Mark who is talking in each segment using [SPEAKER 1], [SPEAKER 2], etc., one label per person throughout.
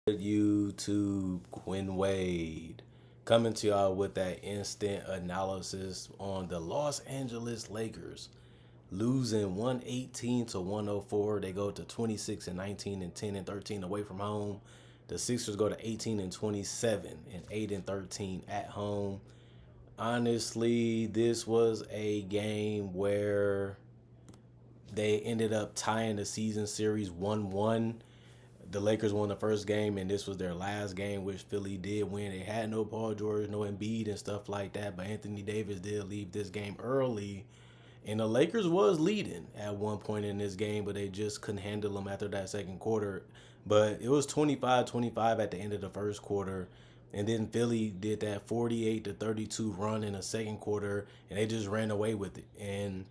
[SPEAKER 1] YouTube, Quinn Wade, coming to y'all with that instant analysis on the Los Angeles Lakers losing 118 to 104. They go to 26 and 19 and 10 and 13 away from home. The Sixers go to 18 and 27 and 8 and 13 at home. Honestly, this was a game where they ended up tying the season series 1-1. The Lakers won the first game, and this was their last game, which Philly did win. They had no Paul George, no Embiid, and stuff like that. But Anthony Davis did leave this game early, and the Lakers was leading at one point in this game, but they just couldn't handle them after that second quarter. But it was 25-25 at the end of the first quarter. And then Philly did that 48-32 run in the second quarter, and they just ran away with it. And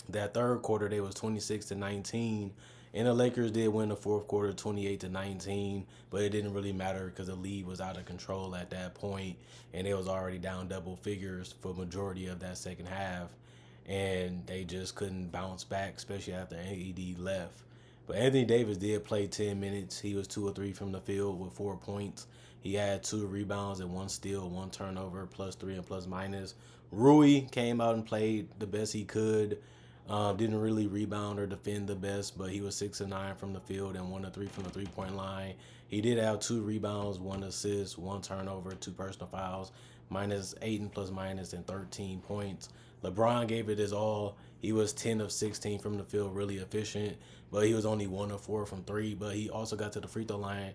[SPEAKER 1] that third quarter, they was 26-19. And the Lakers did win the fourth quarter 28-19, but it didn't really matter because the lead was out of control at that point, and they was already down double figures for majority of that second half, and they just couldn't bounce back, especially after AD left. But Anthony Davis did play 10 minutes. He was 2 or 3 from the field with 4 points. He had 2 rebounds and 1 steal, 1 turnover, plus 3 and plus minus. Rui came out and played the best he could. Didn't really rebound or defend the best, but he was 6 and 9 from the field and 1 of 3 from the 3-point line. He did have 2 rebounds, 1 assist, 1 turnover, 2 personal fouls, minus 8 and plus minus and 13 points. LeBron gave it his all. He was 10 of 16 from the field, really efficient, but he was only 1 of 4 from 3. But he also got to the free throw line,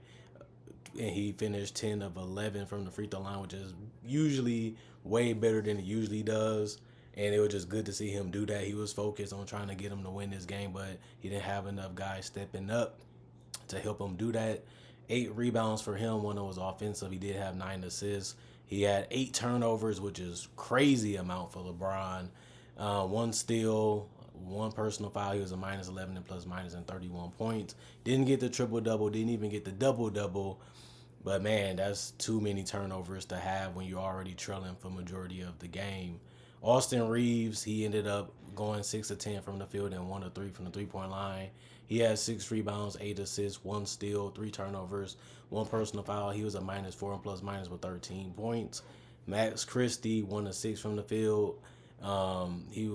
[SPEAKER 1] and he finished 10 of 11 from the free throw line, which is usually way better than it usually does. And it was just good to see him do that. He was focused on trying to get him to win this game, but he didn't have enough guys stepping up to help him do that. 8 rebounds for him. One was offensive. He did have 9 assists. He had 8 turnovers, which is crazy amount for LeBron. 1 steal, 1 personal foul. He was a minus 11 and plus minus and 31 points. Didn't get the triple-double. Didn't even get the double-double. But, man, that's too many turnovers to have when you're already trailing for majority of the game. Austin Reeves, he ended up going 6 of 10 from the field and 1 of 3 from the 3-point line. He had 6 rebounds, 8 assists, 1 steal, 3 turnovers, 1 personal foul. He was a minus 4 and plus minus with 13 points. Max Christie, 1 of 6 from the field. He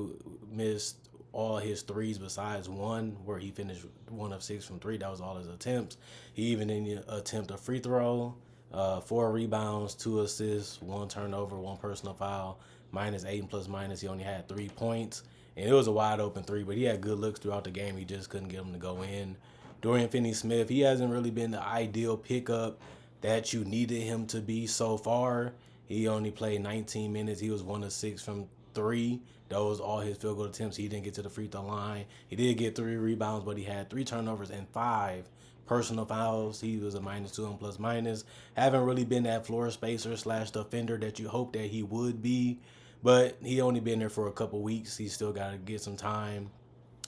[SPEAKER 1] missed all his threes besides one where he finished 1 of 6 from 3. That was all his attempts. He even didn't attempt a free throw. 4 rebounds, 2 assists, 1 turnover, 1 personal foul, minus 8 and plus minus. He only had 3 points, and it was a wide open 3, but he had good looks throughout the game. He just couldn't get him to go in. Dorian Finney-Smith, he hasn't really been the ideal pickup that you needed him to be so far. He only played 19 minutes. He was 1 of 6 from 3. Those all his field goal attempts. He didn't get to the free throw line. He did get 3 rebounds, but he had 3 turnovers and 5 personal fouls. He was a minus 2 and plus minus. Haven't really been that floor spacer / defender that you hope that he would be. But he only been there for a couple weeks. He still got to get some time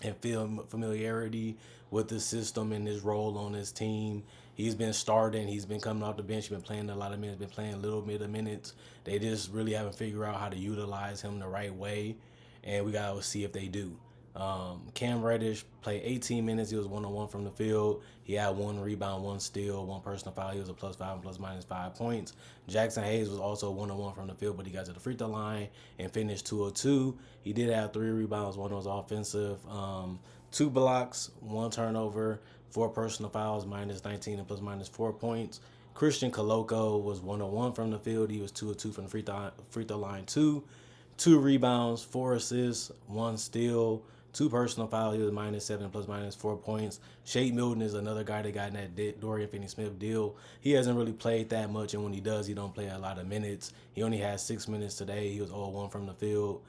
[SPEAKER 1] and feel familiarity with the system and his role on his team. He's been starting. He's been coming off the bench. He's been playing a lot of minutes. Been playing a little bit of minutes. They just really haven't figured out how to utilize him the right way, and we got to see if they do. Cam Reddish played 18 minutes. He was 1-on-1 from the field. He had 1 rebound, 1 steal, 1 personal foul. He was a plus 5 and plus minus 5 points. Jackson Hayes was also 1-on-1 from the field, but he got to the free throw line and finished 2 of 2. He did have 3 rebounds. 1 was offensive. 2 blocks, 1 turnover, 4 personal fouls, minus 19 and plus minus 4 points. Christian Coloco was 1-on-1 from the field. He was 2 of 2 from the free throw line, 2 rebounds, 4 assists, 1 steal, 2 personal fouls. He was minus 7 plus minus 4 points. Shake Milton is another guy that got in that Dorian Finney-Smith deal. He hasn't really played that much, and when he does, he don't play a lot of minutes. He only had 6 minutes today. He was 0-1 from the field.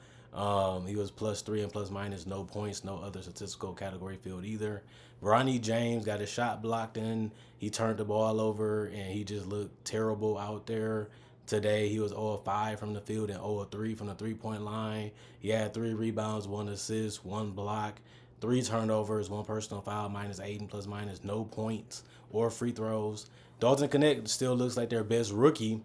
[SPEAKER 1] He was plus 3 and plus minus, no points, no other statistical category field either. Bronny James got his shot blocked in. He turned the ball over, and he just looked terrible out there. Today, he was 0 of 5 from the field and 0 of 3 from the 3-point line. He had 3 rebounds, 1 assist, 1 block, 3 turnovers, 1 personal foul, minus 8 and plus minus, no points or free throws. Dalton Connect still looks like their best rookie.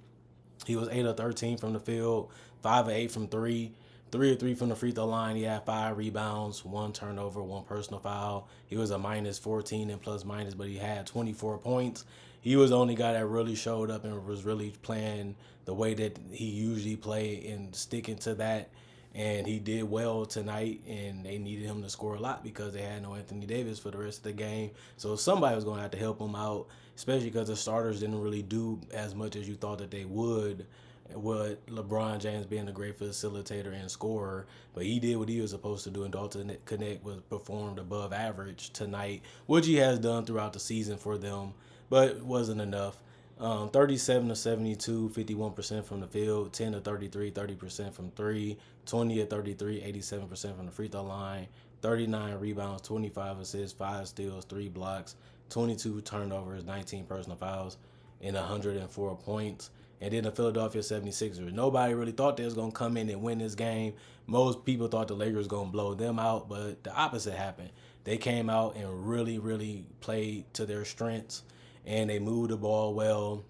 [SPEAKER 1] He was 8 of 13 from the field, 5 of 8 from 3, 3 of 3 from the free throw line. He had 5 rebounds, 1 turnover, 1 personal foul. He was a minus 14 in plus minus, but he had 24 points. He was the only guy that really showed up and was really playing the way that he usually play and sticking to that. And he did well tonight, and they needed him to score a lot because they had no Anthony Davis for the rest of the game. So somebody was going to have to help him out, especially because the starters didn't really do as much as you thought that they would, with LeBron James being a great facilitator and scorer. But he did what he was supposed to do, and Dalton Connect was performed above average tonight, which he has done throughout the season for them, but it wasn't enough. 37 to 72, 51% from the field, 10 to 33, 30% from 3, 20 to 33, 87% from the free throw line, 39 rebounds, 25 assists, 5 steals, 3 blocks, 22 turnovers, 19 personal fouls, and 104 points. And then the Philadelphia 76ers. Nobody really thought they was going to come in and win this game. Most people thought the Lakers was going to blow them out, but the opposite happened. They came out and really, really played to their strengths, and they moved the ball well,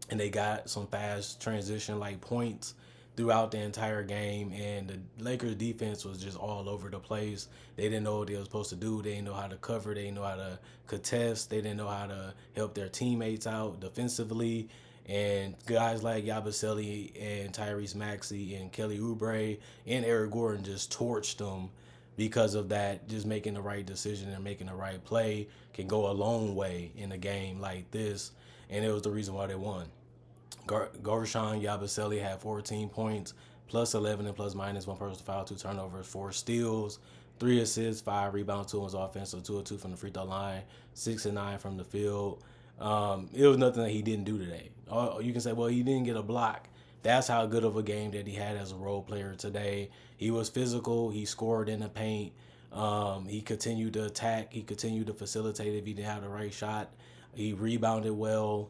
[SPEAKER 1] and they got some fast transition like points throughout the entire game. And the Lakers defense was just all over the place. They didn't know what they were supposed to do. They didn't know how to cover. They didn't know how to contest. They didn't know how to help their teammates out defensively. And guys like Yabusele and Tyrese Maxey and Kelly Oubre and Eric Gordon just torched them because of that. Just making the right decision and making the right play can go a long way in a game like this. And it was the reason why they won. Guerschon Yabusele had 14 points, plus 11 and plus minus, 1 personal foul, 2 turnovers, 4 steals, 3 assists, 5 rebounds, 2 was offensive, 2 of 2 from the free throw line, 6 and 9 from the field. It was nothing that he didn't do today. You can say, well, he didn't get a block. That's how good of a game that he had as a role player today. He was physical. He scored in the paint. He continued to attack. He continued to facilitate if he didn't have the right shot. He rebounded well.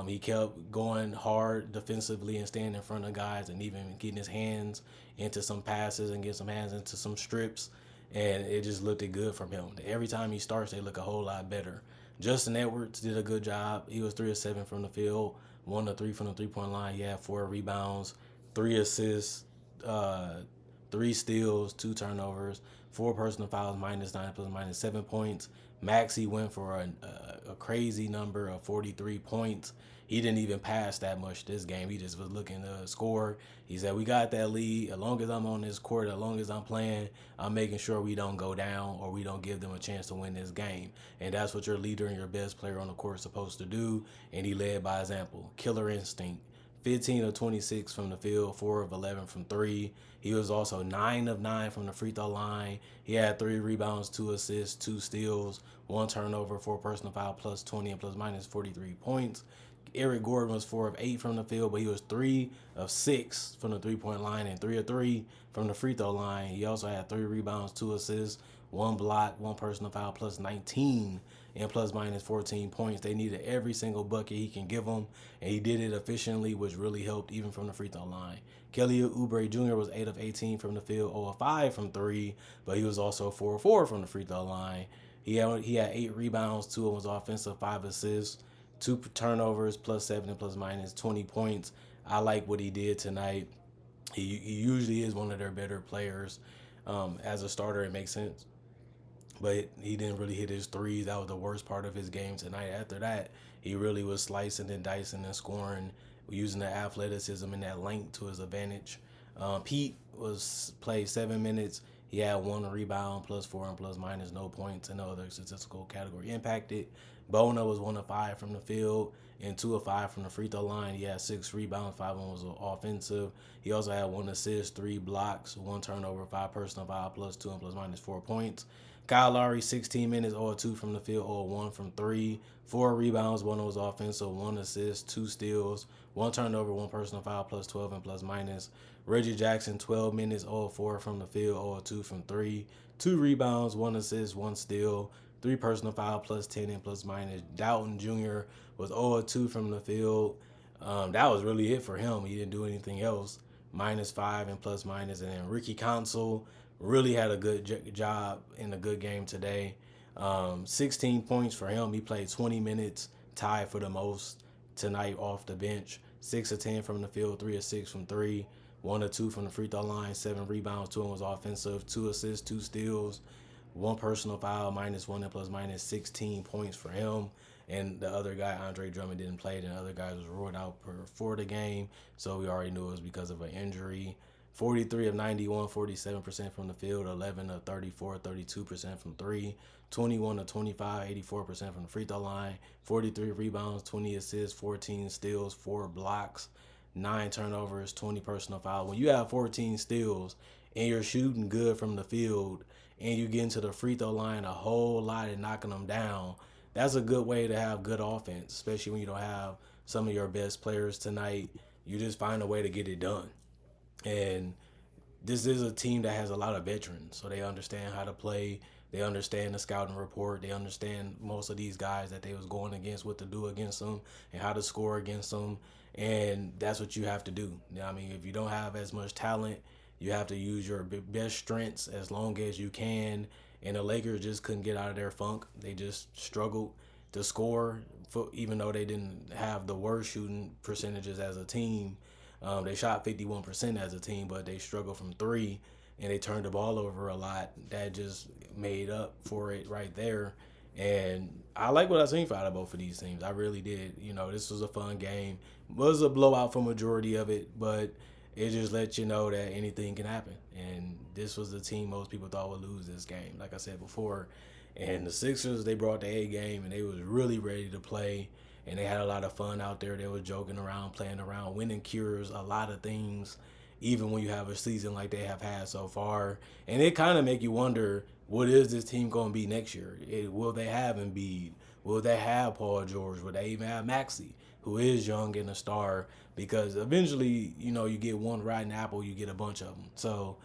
[SPEAKER 1] He kept going hard defensively and staying in front of guys and even getting his hands into some passes and getting some hands into some strips. And it just looked good from him. Every time he starts, they look a whole lot better. Justin Edwards did a good job. He was 3 of 7 from the field, 1 of 3 from the three-point line. He had 4 rebounds, 3 assists, 3 steals, 2 turnovers, 4 personal fouls, minus 9 plus minus 7 points. Maxey went for a crazy number of 43 points. He didn't even pass that much this game. He just was looking to score. He said, we got that lead. As long as I'm on this court, as long as I'm playing, I'm making sure we don't go down or we don't give them a chance to win this game. And that's what your leader and your best player on the court is supposed to do. And he led by example. Killer instinct. 15 of 26 from the field, 4 of 11 from 3. He was also 9 of 9 from the free throw line. He had 3 rebounds, 2 assists, 2 steals, 1 turnover, 4 personal foul, plus 20 and plus minus 43 points. Eric Gordon was 4 of 8 from the field, but he was 3 of 6 from the three-point line and 3 of 3 from the free throw line. He also had 3 rebounds, 2 assists, 1 block, 1 personal foul, plus 19 and plus minus 14 points. They needed every single bucket he can give them, and he did it efficiently, which really helped even from the free throw line. Kelly Oubre Jr. was 8 of 18 from the field, 0 of 5 from 3, but he was also 4 of 4 from the free throw line. He had 8 rebounds, 2 of them was offensive, 5 assists, 2 turnovers, plus 7 and plus minus 20 points. I like what he did tonight. He usually is one of their better players. As a starter, it makes sense. But he didn't really hit his threes. That was the worst part of his game tonight. After that, he really was slicing and dicing and scoring, using the athleticism and that length to his advantage. Pete played 7 minutes. He had 1 rebound, plus 4 and plus minus, no points, and no other statistical category impacted. Bona was 1 of 5 from the field and 2 of 5 from the free throw line. He had 6 rebounds, 5 of them was offensive. He also had 1 assist, 3 blocks, 1 turnover, 5 personal foul, plus 2 and plus minus 4 points. Kyle Lowry, 16 minutes, 0-2 from the field, 0-1 from 3. 4 rebounds, 1 was offensive, 1 assist, 2 steals, 1 turnover, 1 personal foul, plus 12 and plus minus. Reggie Jackson, 12 minutes, 0-4 from the field, 0-2 from 3. 2 rebounds, 1 assist, 1 steal, 3 personal foul, plus 10 and plus minus. Dalton Jr. was 0-2 from the field. That was really it for him. He didn't do anything else. Minus 5 and plus minus. And then Ricky Council really had a good job in a good game today. 16 points for him. He played 20 minutes, tied for the most tonight off the bench. 6 of 10 from the field, 3 of 6 from 3. 1 or 2 from the free throw line, 7 rebounds, 2 was offensive, 2 assists, 2 steals, 1 personal foul, -1 and plus minus 16 points for him. And the other guy, Andre Drummond, didn't play. And the other guy was ruled out for the game. So we already knew it was because of an injury. 43 of 91, 47% from the field, 11 of 34, 32% from 3, 21 of 25, 84% from the free throw line, 43 rebounds, 20 assists, 14 steals, 4 blocks, 9 turnovers, 20 personal fouls. When you have 14 steals and you're shooting good from the field and you get into the free throw line a whole lot and knocking them down, that's a good way to have good offense, especially when you don't have some of your best players tonight. You just find a way to get it done. And this is a team that has a lot of veterans, so they understand how to play. They understand the scouting report. They understand most of these guys that they was going against, what to do against them, and how to score against them. And that's what you have to do. I mean, if you don't have as much talent, you have to use your best strengths as long as you can. And the Lakers just couldn't get out of their funk. They just struggled to score, even though they didn't have the worst shooting percentages as a team. They shot 51% as a team, but they struggled from 3, and they turned the ball over a lot. That just made up for it right there. And I like what I seen out of both of these teams. I really did. You know, this was a fun game. It was a blowout for majority of it, but it just lets you know that anything can happen. And this was the team most people thought would lose this game, like I said before. And the Sixers, they brought the A game, and they was really ready to play. And they had a lot of fun out there. They were joking around, playing around. Winning cures a lot of things, even when you have a season like they have had so far. And it kind of make you wonder, what is this team going to be next year? Will they have Embiid? Will they have Paul George? Will they even have Maxey, who is young and a star? Because eventually, you know, you get one rotten apple, you get a bunch of them. So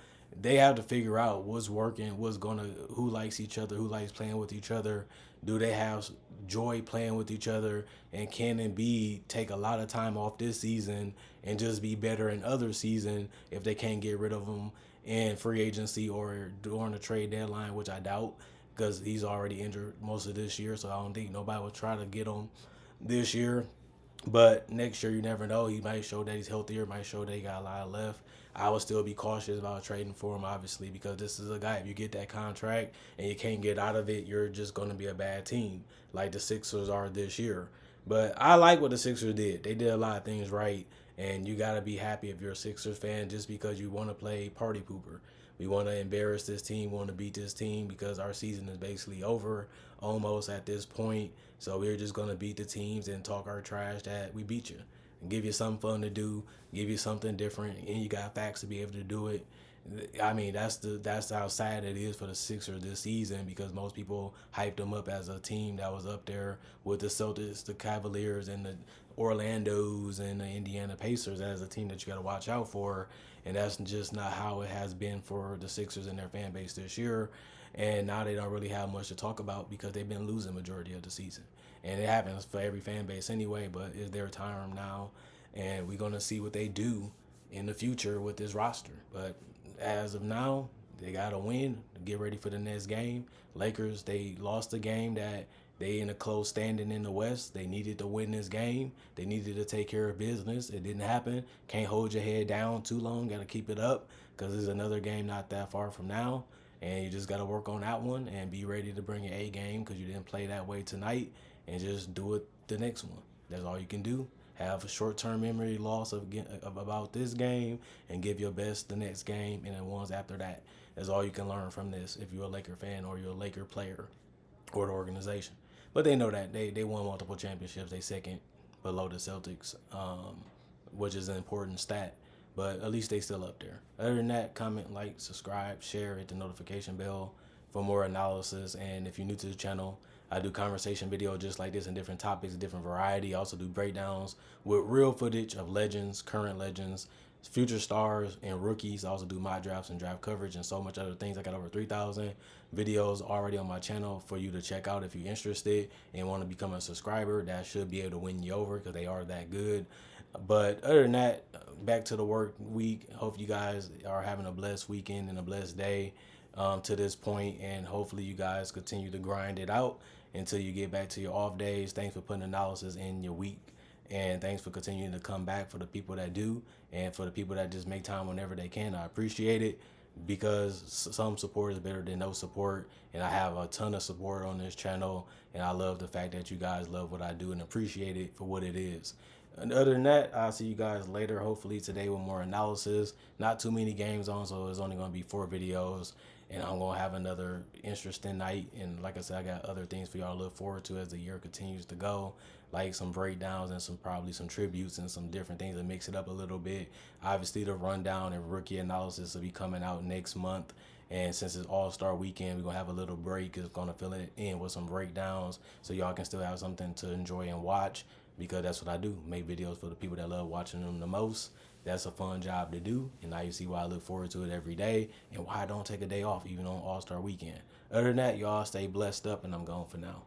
[SPEAKER 1] they have to figure out what's working, who likes each other, who likes playing with each other. Do they have joy playing with each other? And can Embiid take a lot of time off this season and just be better in other season if they can't get rid of him in free agency or during the trade deadline, which I doubt, because he's already injured most of this year. So I don't think nobody will try to get him this year. But next year, you never know. He might show that he's healthier, might show that he got a lot left. I would still be cautious about trading for him, obviously, because this is a guy, if you get that contract and you can't get out of it, you're just going to be a bad team, like the Sixers are this year. But I like what the Sixers did. They did a lot of things right, and you got to be happy if you're a Sixers fan just because you want to play party pooper. We want to embarrass this team, want to beat this team because our season is basically over almost at this point. So we're just going to beat the teams and talk our trash that we beat you and give you something fun to do, give you something different, and you got facts to be able to do it. I mean, that's how sad it is for the Sixers this season, because most people hyped them up as a team that was up there with the Celtics, the Cavaliers, and the Orlando's and the Indiana Pacers as a team that you got to watch out for. And that's just not how it has been for the Sixers and their fan base this year. And now they don't really have much to talk about because they've been losing majority of the season. And it happens for every fan base anyway, but it's their time now. And we're going to see what they do in the future with this roster. But as of now, they got to win to get ready for the next game. Lakers, they lost the game that they in a close standing in the West. They needed to win this game. They needed to take care of business. It didn't happen. Can't hold your head down too long. Got to keep it up because there's another game not that far from now. And you just got to work on that one and be ready to bring your A game because you didn't play that way tonight, and just do it the next one. That's all you can do. Have a short-term memory loss of about this game and give your best the next game and the ones after that. That's all you can learn from this if you're a Laker fan or you're a Laker player or the organization. But they know that. They won multiple championships. They second below the Celtics, which is an important stat. But at least they still up there. Other than that, comment, like, subscribe, share, hit the notification bell for more analysis. And if you're new to the channel, I do conversation videos just like this in different topics, different variety. I also do breakdowns with real footage of legends, current legends, future stars, and rookies. I also do mock drafts and draft coverage and so much other things. I got over 3,000 videos already on my channel for you to check out if you're interested and want to become a subscriber. That should be able to win you over because they are that good. But other than that, back to the work week. Hope you guys are having a blessed weekend and a blessed day to this point, and hopefully you guys continue to grind it out until you get back to your off days. Thanks for putting analysis in your week, And thanks for continuing to come back for the people that do, and for the people that just make time whenever they can. I appreciate it, because some support is better than no support. And I have a ton of support on this channel, and I love the fact that you guys love what I do and appreciate it for what it is. And other than that, I'll see you guys later, hopefully today with more analysis. Not too many games on, so it's only going to be 4 videos. And I'm going to have another interesting night. And like I said, I got other things for y'all to look forward to as the year continues to go. Like some breakdowns and probably some tributes and some different things to mix it up a little bit. Obviously, the rundown and rookie analysis will be coming out next month. And since it's All-Star weekend, we're going to have a little break. It's going to fill it in with some breakdowns so y'all can still have something to enjoy and watch, because that's what I do. Make videos for the people that love watching them the most. That's a fun job to do, and now you see why I look forward to it every day and why I don't take a day off even on All-Star weekend. Other than that, y'all stay blessed up, and I'm gone for now.